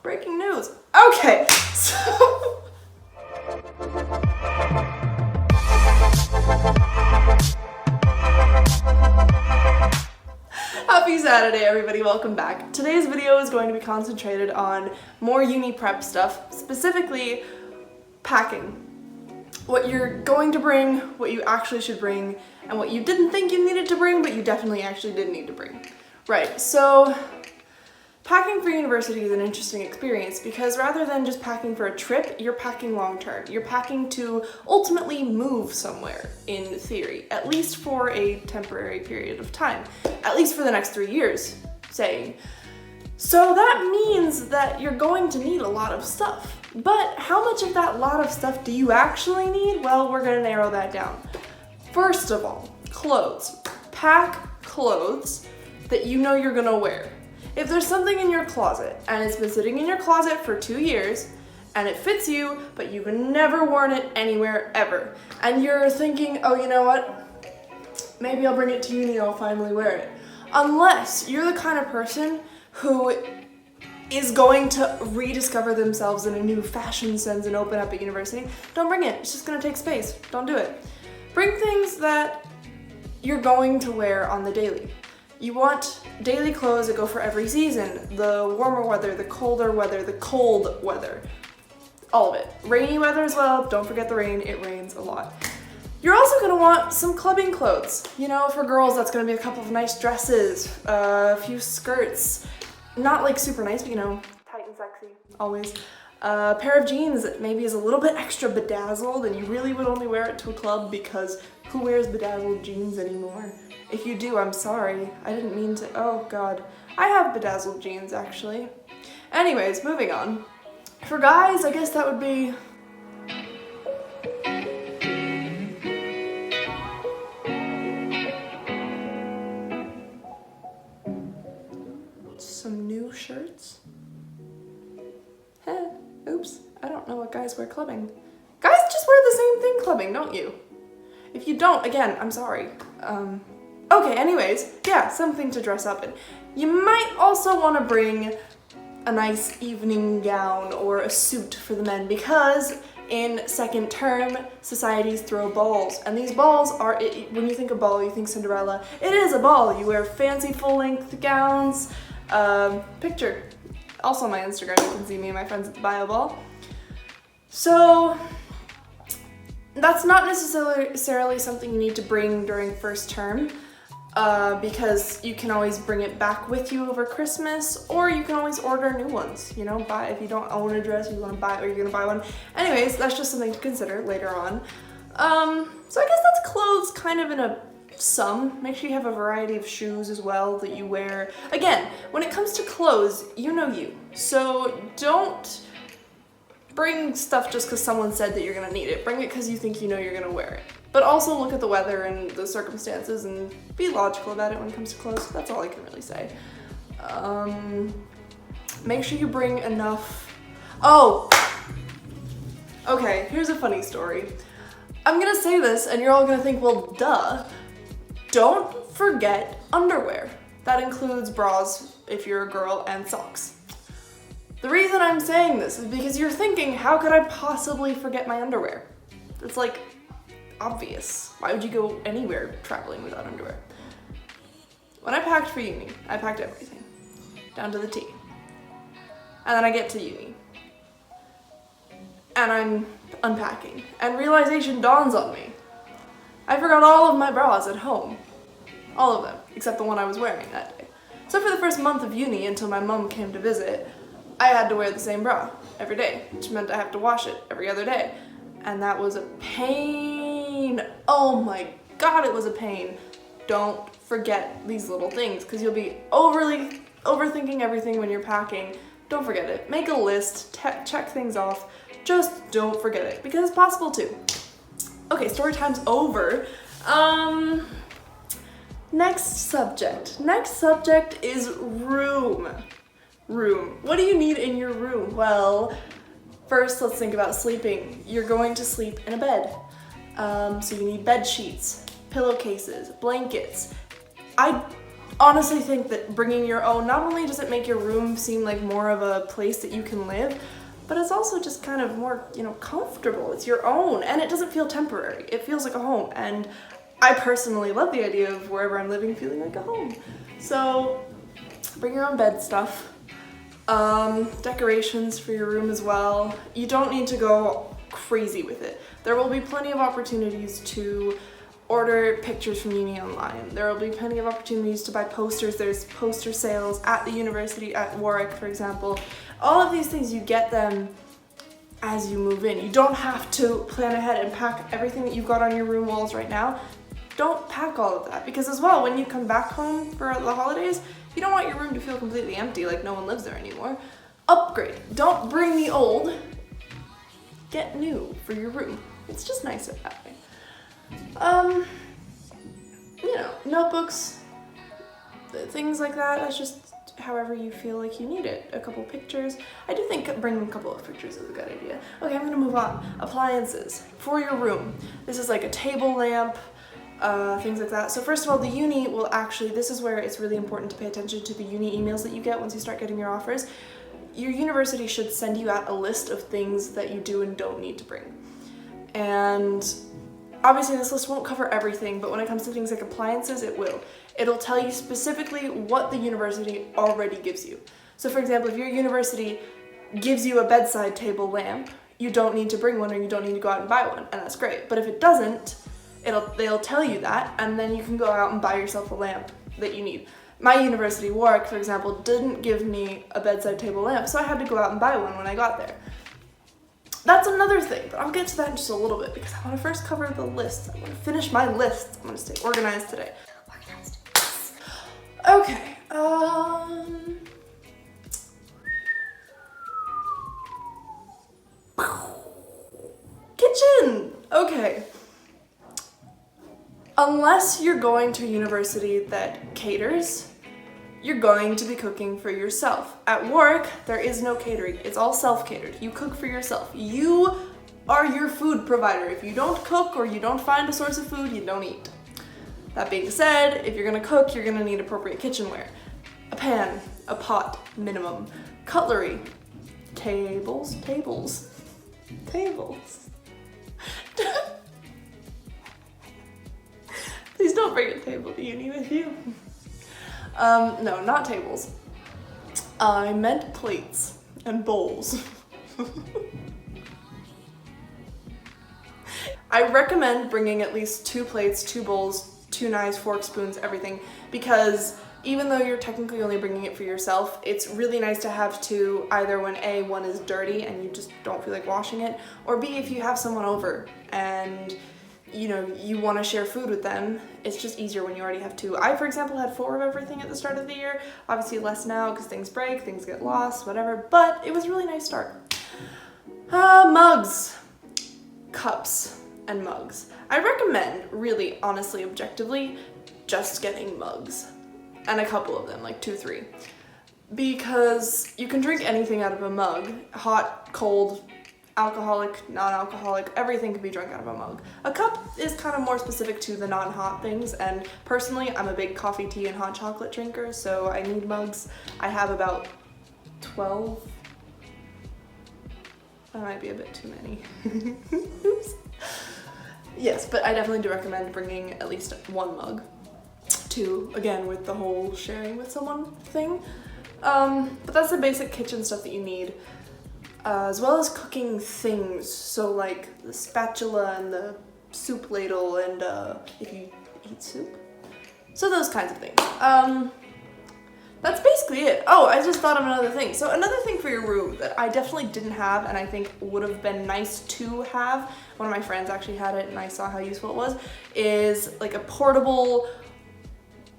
breaking news. Okay, so happy Saturday, everybody. Welcome back. Today's video is going to be concentrated on more uni prep stuff, specifically packing. What you're going to bring, what you actually should bring, and what you didn't think you needed to bring, but you definitely actually did need to bring. Right, so packing for university is an interesting experience because rather than just packing for a trip, you're packing long term. You're packing to ultimately move somewhere, in theory, at least for a temporary period of time, at least for the next 3 years, saying. So that means that you're going to need a lot of stuff. But how much of that lot of stuff do you actually need? Well, we're gonna narrow that down. First of all, clothes. Pack clothes that you know you're gonna wear. If there's something in your closet and it's been sitting in your closet for 2 years and it fits you, but you've never worn it anywhere ever, and you're thinking, oh, you know what? Maybe I'll bring it to uni, I'll finally wear it. Unless you're the kind of person who is going to rediscover themselves in a new fashion sense and open up at university, don't bring it. It's just gonna take space. Don't do it. Bring things that you're going to wear on the daily. You want daily clothes that go for every season. The warmer weather, the colder weather, the cold weather. All of it. Rainy weather as well. Don't forget the rain. It rains a lot. You're also gonna want some clubbing clothes. You know, for girls, that's gonna be a couple of nice dresses, a few skirts. Not like super nice, but you know, tight and sexy, always. A pair of jeans that maybe is a little bit extra bedazzled and you really would only wear it to a club because who wears bedazzled jeans anymore? If you do, I'm sorry. I didn't mean to, oh God. I have bedazzled jeans, actually. Anyways, moving on. For guys, I guess that would be some new shirts. Heh, oops, I don't know what guys wear clubbing. Guys just wear the same thing clubbing, don't you? If you don't, again, I'm sorry. Okay, anyways, yeah, something to dress up in. You might also want to bring a nice evening gown or a suit for the men because in second term, societies throw balls. And these balls are, when you think of ball, you think Cinderella. It is a ball. You wear fancy full-length gowns. Picture. Also on my Instagram, you can see me and my friends at the bio ball. So that's not necessarily something you need to bring during first term because you can always bring it back with you over Christmas, or you can always order new ones, you know, buy, if you don't own a dress, you want to buy, or you're gonna buy one. Anyways, that's just something to consider later on. So I guess that's clothes kind of in a sum. Make sure you have a variety of shoes as well that you wear. Again, when it comes to clothes, you know you. So don't bring stuff just because someone said that you're gonna need it. Bring it because you think you know you're gonna wear it. But also look at the weather and the circumstances and be logical about it when it comes to clothes. That's all I can really say. Make sure you bring enough. Oh! Okay, here's a funny story. I'm gonna say this and you're all gonna think, well, duh. Don't forget underwear. That includes bras if you're a girl and socks. The reason I'm saying this is because you're thinking, how could I possibly forget my underwear? It's like obvious. Why would you go anywhere traveling without underwear? When I packed for uni, I packed everything, down to the T. And then I get to uni, and I'm unpacking, and realization dawns on me. I forgot all of my bras at home. All of them, except the one I was wearing that day. So for the first month of uni, until my mom came to visit, I had to wear the same bra every day, which meant I have to wash it every other day. And that was a pain. Oh my God, it was a pain. Don't forget these little things, because you'll be overthinking everything when you're packing. Don't forget it. Make a list, check things off. Just don't forget it, because it's possible too. Okay, story time's over. Next subject. Next subject is room. Room. What do you need in your room? Well, first let's think about sleeping. You're going to sleep in a bed. So you need bed sheets, pillowcases, blankets. I honestly think that bringing your own, not only does it make your room seem like more of a place that you can live, but it's also just kind of more, you know, comfortable. It's your own, and it doesn't feel temporary. It feels like a home, and I personally love the idea of wherever I'm living feeling like a home. So bring your own bed stuff, decorations for your room as well. You don't need to go crazy with it. There will be plenty of opportunities to order pictures from uni online. There will be plenty of opportunities to buy posters. There's poster sales at the university, at Warwick, for example. All of these things, you get them as you move in. You don't have to plan ahead and pack everything that you've got on your room walls right now. Don't pack all of that, because as well, when you come back home for the holidays, you don't want your room to feel completely empty, like no one lives there anymore. Upgrade. Don't bring the old. Get new for your room. It's just nicer that way. You know, notebooks, things like that. That's just however you feel like you need it. A couple pictures. I do think bringing a couple of pictures is a good idea. Okay, I'm gonna move on. Appliances for your room. This is like a table lamp, things like that. So first of all, the uni will actually, this is where it's really important to pay attention to the uni emails that you get once you start getting your offers. Your university should send you out a list of things that you do and don't need to bring. And obviously this list won't cover everything, but when it comes to things like appliances, it will. It'll tell you specifically what the university already gives you. So for example, if your university gives you a bedside table lamp, you don't need to bring one, or you don't need to go out and buy one, and that's great. But if it doesn't, they'll tell you that, and then you can go out and buy yourself a lamp that you need. My university, Warwick, for example, didn't give me a bedside table lamp, so I had to go out and buy one when I got there. That's another thing, but I'll get to that in just a little bit because I want to first cover the list. I want to finish my list. I'm going to stay organized today. Organized. Yes. Okay. Kitchen. Okay. Unless you're going to a university that caters, you're going to be cooking for yourself. At Warwick, there is no catering. It's all self-catered. You cook for yourself. You are your food provider. If you don't cook or you don't find a source of food, you don't eat. That being said, if you're gonna cook, you're gonna need appropriate kitchenware. A pan, a pot, minimum. Cutlery, tables. Please don't bring a table to uni with you. No, not tables. I meant plates and bowls. I recommend bringing at least 2 plates, 2 bowls, 2 knives, forks, spoons, everything, because even though you're technically only bringing it for yourself, it's really nice to have 2, either when A, one is dirty and you just don't feel like washing it, or B, if you have someone over and you know, you want to share food with them, it's just easier when you already have 2. I, for example, had 4 of everything at the start of the year. Obviously less now because things break, things get lost, whatever, but it was a really nice start. Mugs, cups, and mugs. I recommend, really, honestly, objectively, just getting mugs. And a couple of them, like 2, 3. Because you can drink anything out of a mug, hot, cold, alcoholic, non-alcoholic, everything can be drunk out of a mug. A cup is kind of more specific to the non-hot things, and personally, I'm a big coffee, tea, and hot chocolate drinker, so I need mugs. I have about 12. That might be a bit too many. Oops. Yes, but I definitely do recommend bringing at least 1 mug. 2, again, with the whole sharing with someone thing. But that's the basic kitchen stuff that you need. As well as cooking things, so like the spatula and the soup ladle and if you eat soup. So those kinds of things. That's basically it. Oh, I just thought of another thing. So another thing for your room that I definitely didn't have and I think would have been nice to have, one of my friends actually had it and I saw how useful it was, is like a portable,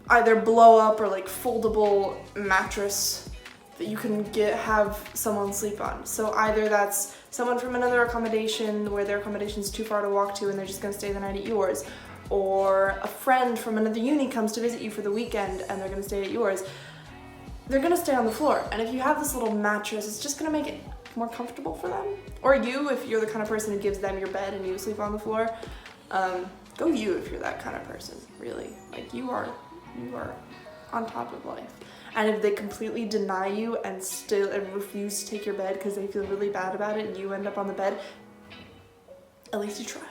either blow up or like foldable mattress that you can have someone sleep on. So either that's someone from another accommodation where their accommodation's too far to walk to and they're just gonna stay the night at yours, or a friend from another uni comes to visit you for the weekend and they're gonna stay at yours. They're gonna stay on the floor, and if you have this little mattress, it's just gonna make it more comfortable for them. Or you, if you're the kind of person who gives them your bed and you sleep on the floor. Go you if you're that kind of person, really. Like you are on top of life. And if they completely deny you and refuse to take your bed because they feel really bad about it and you end up on the bed, at least you tried.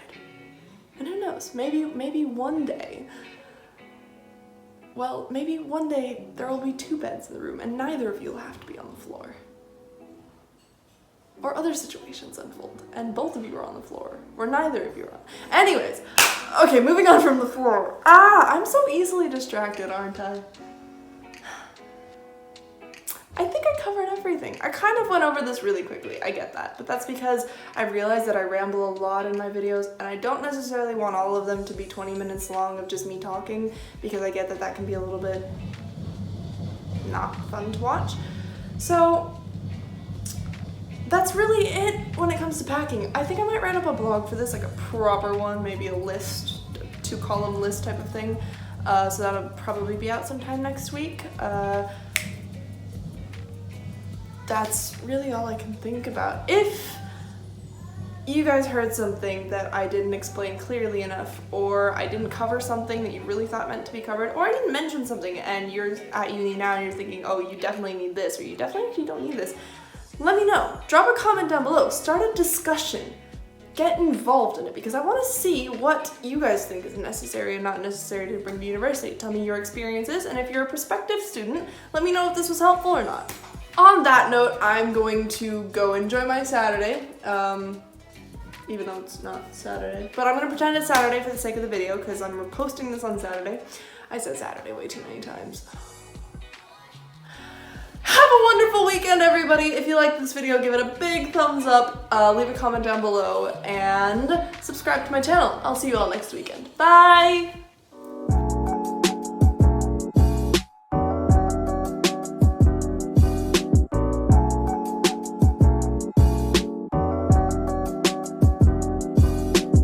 And who knows, maybe one day, well, maybe one day there will be 2 beds in the room and neither of you will have to be on the floor. Or other situations unfold and both of you are on the floor, or neither of you are on. Anyways, okay, moving on from the floor. I'm so easily distracted, aren't I? I think I covered everything. I kind of went over this really quickly, I get that, but that's because I realized that I ramble a lot in my videos and I don't necessarily want all of them to be 20 minutes long of just me talking, because I get that that can be a little bit not fun to watch. So that's really it when it comes to packing. I think I might write up a blog for this, like a proper one, maybe a list, 2-column list type of thing. So that'll probably be out sometime next week. That's really all I can think about. If you guys heard something that I didn't explain clearly enough, or I didn't cover something that you really thought meant to be covered, or I didn't mention something and you're at uni now and you're thinking, oh, you definitely need this, or you definitely actually don't need this, let me know. Drop a comment down below. Start a discussion. Get involved in it, because I want to see what you guys think is necessary and not necessary to bring to university. Tell me your experiences, and if you're a prospective student, let me know if this was helpful or not. On that note, I'm going to go enjoy my Saturday, even though it's not Saturday, but I'm going to pretend it's Saturday for the sake of the video because I'm posting this on Saturday. I said Saturday way too many times. Have a wonderful weekend, everybody. If you liked this video, give it a big thumbs up, leave a comment down below, and subscribe to my channel. I'll see you all next weekend. Bye!